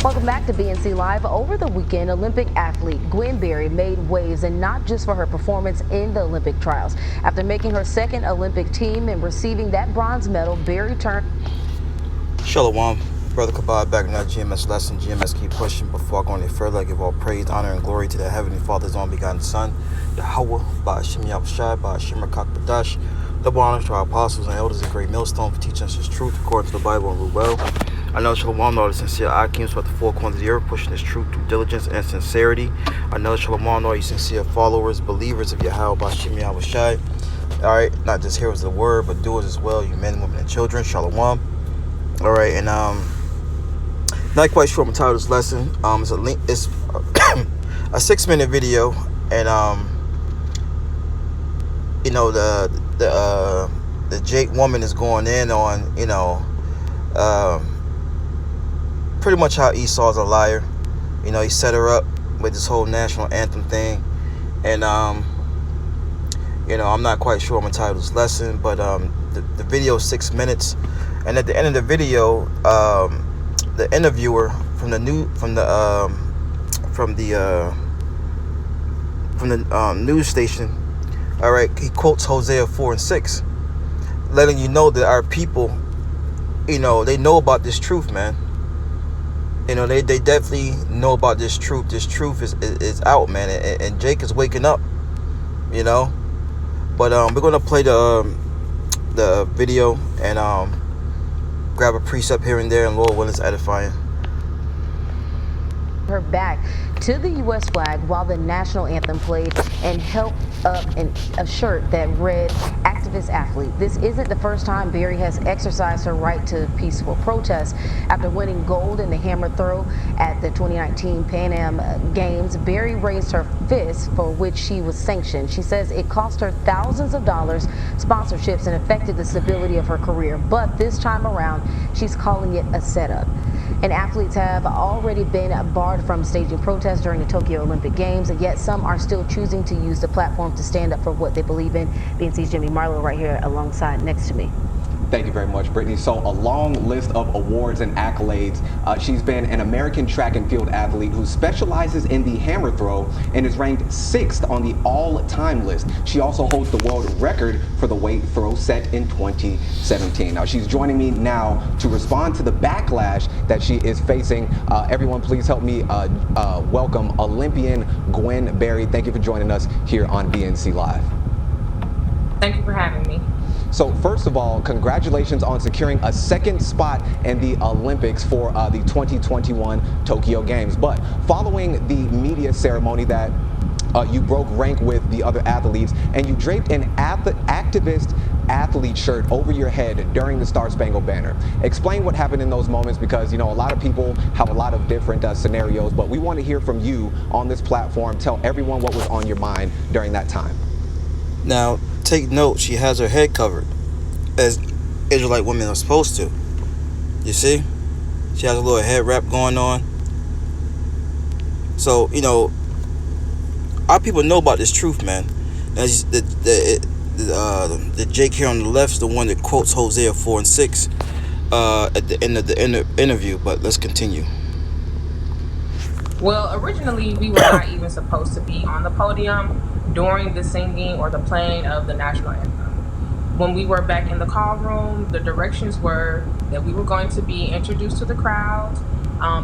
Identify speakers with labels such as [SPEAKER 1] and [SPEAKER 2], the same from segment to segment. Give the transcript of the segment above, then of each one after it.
[SPEAKER 1] Welcome back to BNC Live. Over the weekend, Olympic athlete Gwen Berry made waves, and not just for her performance in the Olympic trials. After making her second Olympic team and receiving that bronze medal, Berry turned.
[SPEAKER 2] Shalom, Brother Kabad back in that GMS lesson. GMS keep pushing. Before I go any further, I give all praise, honor, and glory to the Heavenly Father's only begotten Son, Yahweh, Ba'ashim Yahushai, Ba'ashim Rakak Badash. Double honors to our apostles and elders of Great Millstone for teaching us his truth according to the Bible and rule well. I know Shalom, all the sincere Akims throughout the four corners of the earth, pushing this truth through diligence and sincerity. I know Shalom, all you sincere followers, believers of Yahweh, Ba'ashim Yahushai. Alright, not just hearers of the word, but doers as well, you men, women, and children. Shalom. Alright, and not quite sure what I'm titled this lesson. It's a 6-minute video, and you know, the Jake woman is going in on, you know, pretty much how Esau's a liar. You know, he set her up with this whole national anthem thing, and you know, I'm not quite sure what I'm entitled this lesson, but the video is 6 minutes, and at the end of the video, the interviewer from the news station, all right, he quotes Hosea 4:6, letting you know that our people, you know, they know about this truth, man. You know, they definitely know about this truth. This truth is out, man, and Jake is waking up, you know. But we're gonna play the video and grab a precept here and there, and Lord willing, it's edifying.
[SPEAKER 1] Her back to the U.S. flag while the national anthem played, and held up a shirt that read "Activist Athlete." This isn't the first time Berry has exercised her right to peaceful protest. After winning gold in the hammer throw at the 2019 Pan Am Games, Berry raised her fist, for which she was sanctioned. She says it cost her thousands of dollars, sponsorships, and affected the stability of her career. But this time around, she's calling it a setup. And athletes have already been barred from staging protests during the Tokyo Olympic Games, and yet some are still choosing to use the platform to stand up for what they believe in. BNC's Jimmy Marlowe right here alongside next to me.
[SPEAKER 3] Thank you very much, Brittany. So a long list of awards and accolades. She's been an American track and field athlete who specializes in the hammer throw and is ranked 6th on the all-time list. She also holds the world record for the weight throw set in 2017. Now, she's joining me now to respond to the backlash that she is facing. Everyone, please help me welcome Olympian Gwen Berry. Thank you for joining us here on BNC Live.
[SPEAKER 4] Thank you for having me.
[SPEAKER 3] So first of all, congratulations on securing a 2nd spot in the Olympics for the 2021 Tokyo Games. But following the media ceremony that you broke rank with the other athletes, and you draped an activist athlete shirt over your head during the Star Spangled Banner. Explain what happened in those moments, because, you know, a lot of people have a lot of different scenarios, but we want to hear from you on this platform. Tell everyone what was on your mind during that time.
[SPEAKER 2] Now, take note, she has her head covered, as Israelite women are supposed to. You see? She has a little head wrap going on. So, you know, our people know about this truth, man. As the Jake here on the left is the one that quotes Hosea 4:6 at the end of the interview, but let's continue.
[SPEAKER 4] Well, originally we were not even supposed to be on the podium during the singing or the playing of the national anthem. When we were back in the call room, the directions were that we were going to be introduced to the crowd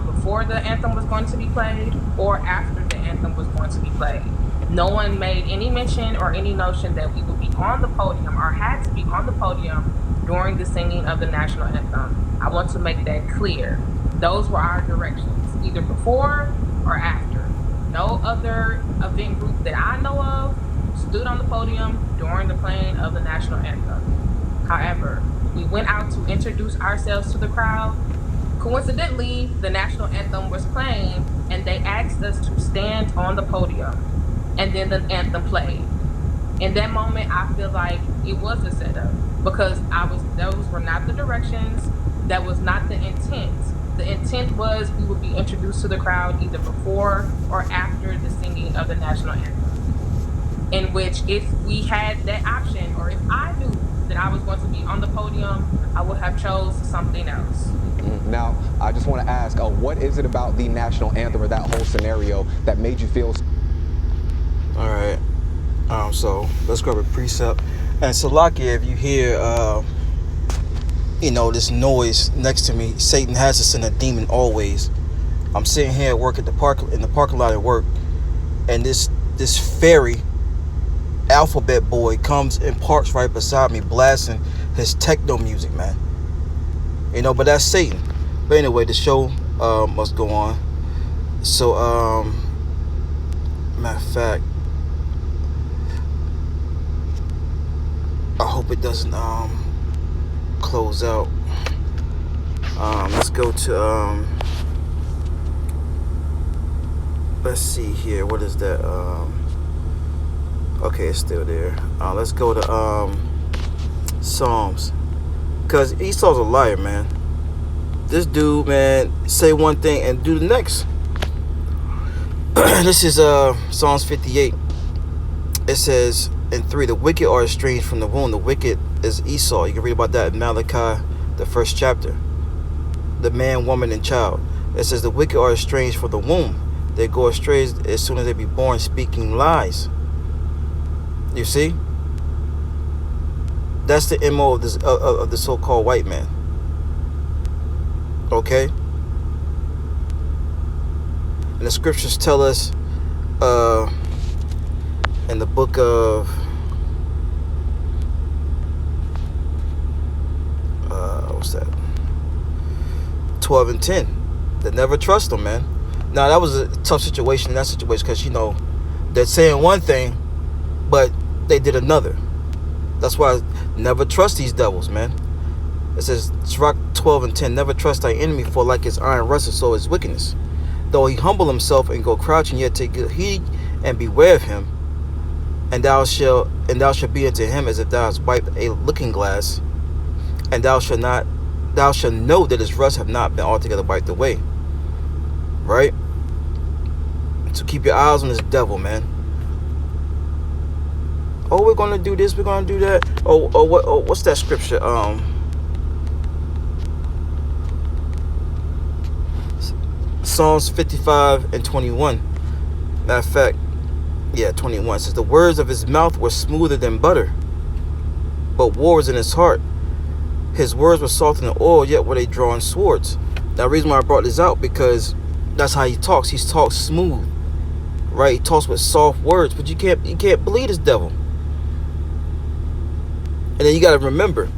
[SPEAKER 4] before the anthem was going to be played or after the anthem was going to be played. No one made any mention or any notion that we would be on the podium or had to be on the podium during the singing of the national anthem. I want to make that clear. Those were our directions, either before or after. No other event group that I know of stood on the podium during the playing of the national anthem. However, we went out to introduce ourselves to the crowd. Coincidentally, the national anthem was playing, and they asked us to stand on the podium, and then the anthem played. In that moment, I feel like it was a setup, because those were not the directions. That was not the intent. The intent was we would be introduced to the crowd either before or after the singing of the national anthem. In which, if we had that option, or if I knew that I was going to be on the podium, I would have chose something else.
[SPEAKER 3] Now, I just want to ask, what is it about the national anthem or that whole scenario that made you feel?
[SPEAKER 2] All right. So let's grab a precept. And Salakia, if you hear, this noise next to me, Satan has to send a demon always. I'm sitting here at work in the parking lot at work, and this fairy alphabet boy comes and parks right beside me, blasting his techno music, man. But that's Satan. But anyway, the show must go on. So, matter of fact, I hope it doesn't close out. Let's go to let's see here. What is that? Okay, it's still there. Let's go to Psalms, because Esau's a liar, man. This dude, man, say one thing and do the next. This is Psalms 58. It says in 3, the wicked are estranged from the womb. The wicked is Esau. You can read about that in Malachi, the 1st chapter. The man, woman, and child. It says the wicked are estranged from the womb. They go astray as soon as they be born, speaking lies. You see? That's the MO of this of the so-called white man. Okay? And the scriptures tell us in the book of what's that? 12 and 10. That never trust them, man. Now that was a tough situation in that situation, because they're saying one thing, but they did another. That's why I never trust these devils, man. It says, Sirach 12 and 10, never trust thy enemy, for like his iron rusteth, so his wickedness. Though he humble himself and go crouching, yet take good heed and beware of him. And thou shalt be unto him as if thou hast wiped a looking glass, and thou shalt know that his rust have not been altogether wiped away. Right? So keep your eyes on this devil, man. Oh, we're gonna do this, we're gonna do that. What's that scripture? Psalms 55 and 21. Matter of fact, 21 says, the words of his mouth were smoother than butter, but war was in his heart. His words were softer than oil, yet were they drawn swords. Now, the reason why I brought this out, because that's how he talks. He talks smooth, right? He talks with soft words, but you can't believe this devil. And then you got to remember,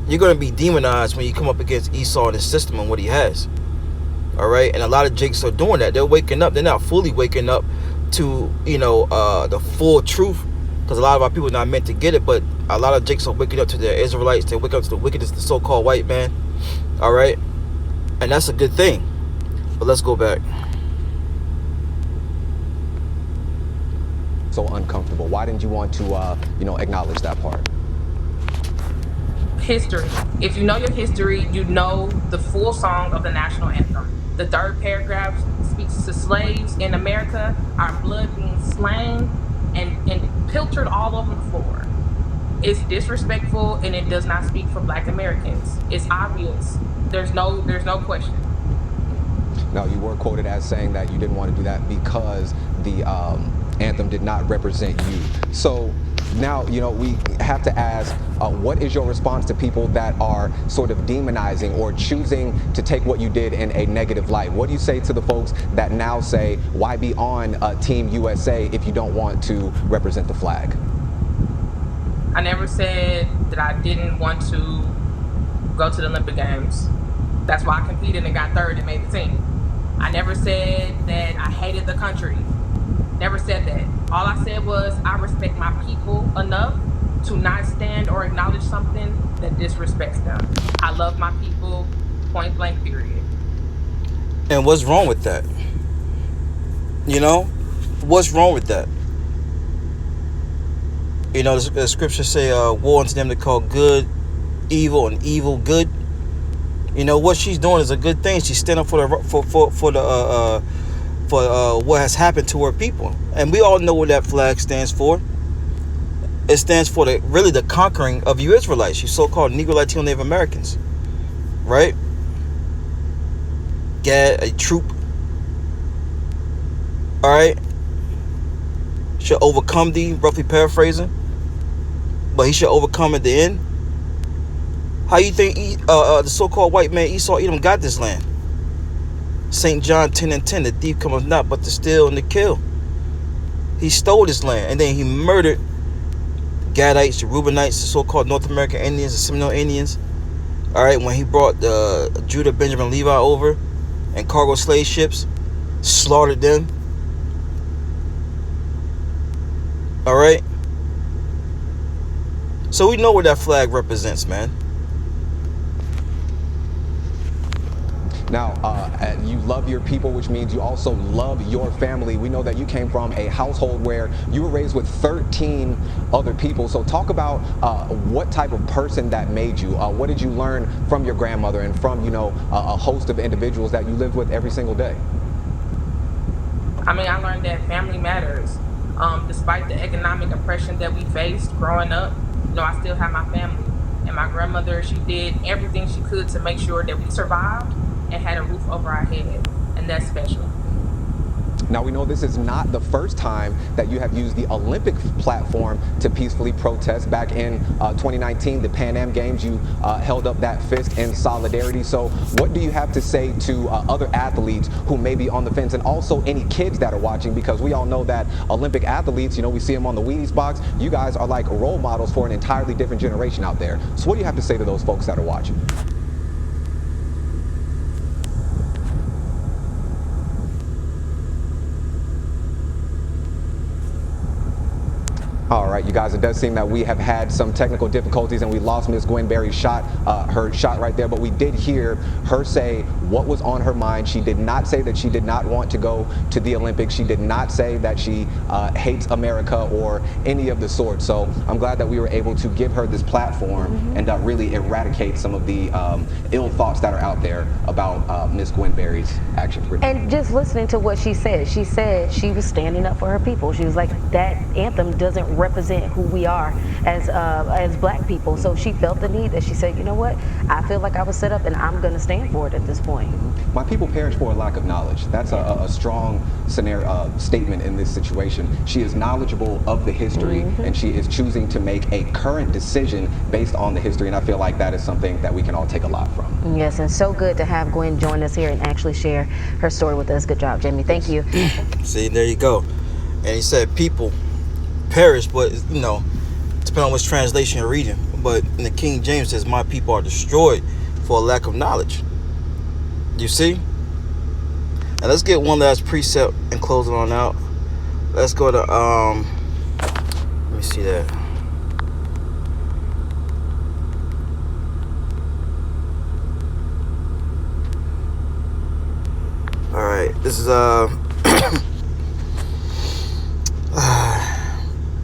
[SPEAKER 2] you're going to be demonized when you come up against Esau and his system and what he has. All right? And a lot of jakes are doing that. They're waking up. They're not fully waking up to, the full truth, because a lot of our people are not meant to get it. But a lot of jakes are waking up to the Israelites. They wake up to the wickedness, the so-called white man. All right? And that's a good thing. But let's go back.
[SPEAKER 3] So uncomfortable. Why didn't you want to, acknowledge that part?
[SPEAKER 4] History. If you know your history, you know the full song of the national anthem. The 3rd paragraph speaks to slaves in America, our blood being slain and pilchered all over the floor. It's disrespectful, and it does not speak for Black Americans. It's obvious. There's no question.
[SPEAKER 3] Now, you were quoted as saying that you didn't want to do that because the anthem did not represent you. So now, we have to ask, what is your response to people that are sort of demonizing or choosing to take what you did in a negative light? What do you say to the folks that now say, why be on Team USA if you don't want to represent the flag?
[SPEAKER 4] I never said that I didn't want to go to the Olympic Games. That's why I competed and got 3rd and made the team. I never said that I hated the country. Never said that. All I said was I respect my people enough to not stand or acknowledge something that disrespects them. I love my people, point blank, period.
[SPEAKER 2] And what's wrong with that? What's wrong with that? The scriptures say, woe unto them that call good evil and evil good. What she's doing is a good thing. She's standing for what has happened to her people, and we all know what that flag stands for. It stands for the conquering of you Israelites, you so-called Negro, Latino, Native Americans, right? a troop, all right, should overcome thee, roughly paraphrasing, but he should overcome at the end. How you think the so-called white man Esau Edom got this land? St. John 10:10, the thief cometh not but to steal and to kill. He stole this land, and then he murdered Gadites, the Reubenites, the so-called North American Indians, the Seminole Indians. All right, when he brought the Judah, Benjamin, Levi over and cargo slave ships, slaughtered them. All right. So we know what that flag represents, man.
[SPEAKER 3] Now, you love your people, which means you also love your family. We know that you came from a household where you were raised with 13 other people. So talk about what type of person that made you. What did you learn from your grandmother and from, a host of individuals that you lived with every single day?
[SPEAKER 4] I mean, I learned that family matters. Despite the economic oppression that we faced growing up, I still have my family. And my grandmother, she did everything she could to make sure that we survived and had a roof over our head, and that's special.
[SPEAKER 3] Now, we know this is not the first time that you have used the Olympic platform to peacefully protest. Back in 2019, the Pan Am Games, you held up that fist in solidarity. So what do you have to say to other athletes who may be on the fence, and also any kids that are watching? Because we all know that Olympic athletes, we see them on the Wheaties box. You guys are like role models for an entirely different generation out there. So what do you have to say to those folks that are watching? All right, you guys, it does seem that we have had some technical difficulties and we lost Miss Gwen Berry's shot, her shot right there, but we did hear her say what was on her mind. She did not say that she did not want to go to the Olympics. She did not say that she hates America or any of the sort. So I'm glad that we were able to give her this platform and really eradicate some of the ill thoughts that are out there about Miss Gwen Berry's actions.
[SPEAKER 1] And just listening to what she said she was standing up for her people. She was like, that anthem doesn't represent who we are as black people. So she felt the need that she said, you know what, I feel like I was set up and I'm going to stand for it at this point.
[SPEAKER 3] My people perish for a lack of knowledge. That's a strong statement in this situation. She is knowledgeable of the history and she is choosing to make a current decision based on the history, and I feel like that is something that we can all take a lot from.
[SPEAKER 1] Yes, and so good to have Gwen join us here and actually share her story with us. Good job, Jamie. Thank you.
[SPEAKER 2] See, there you go. And he said people perish, but depending on which translation you're reading, but in the King James says my people are destroyed for a lack of knowledge. You see? And let's get one last precept and close it on out. Let's go to let me see that. All right, this is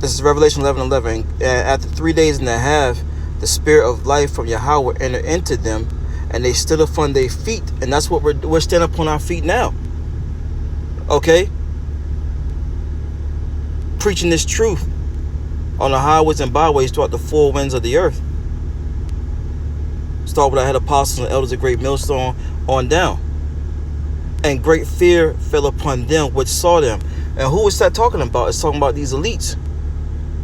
[SPEAKER 2] this is Revelation 11:11. After 3 days and a half, the spirit of life from Yahweh entered into them, and they stood upon their feet. And that's what we're standing upon our feet now. Okay? Preaching this truth on the highways and byways throughout the four winds of the earth. Start with our head apostles and elders of great millstone on down. And great fear fell upon them which saw them. And who is that talking about? It's talking about these elites.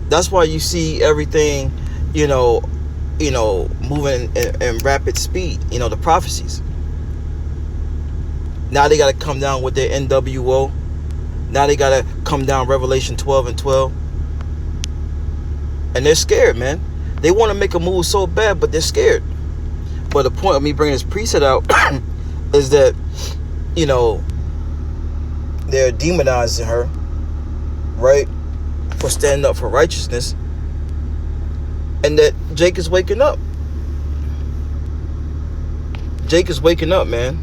[SPEAKER 2] That's why you see everything, moving in rapid speed, the prophecies. Now they got to come down with their NWO. Now they got to come down Revelation 12:12. And they're scared, man. They want to make a move so bad, but they're scared. But the point of me bringing this preset out is that, they're demonizing her, right, for standing up for righteousness, and that Jake is waking up. Jake is waking up, man.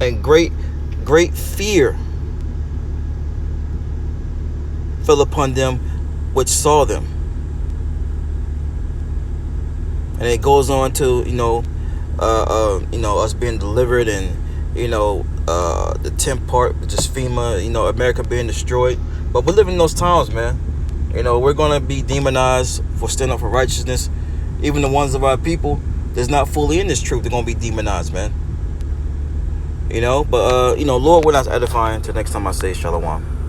[SPEAKER 2] And great fear fell upon them which saw them. And it goes on to, us being delivered, and, the 10th part, which is FEMA, America being destroyed. But we're living in those times, man. We're going to be demonized for standing up for righteousness. Even the ones of our people that's not fully in this truth, they're going to be demonized, man. But Lord, we're not edifying. Till next time I say shalom.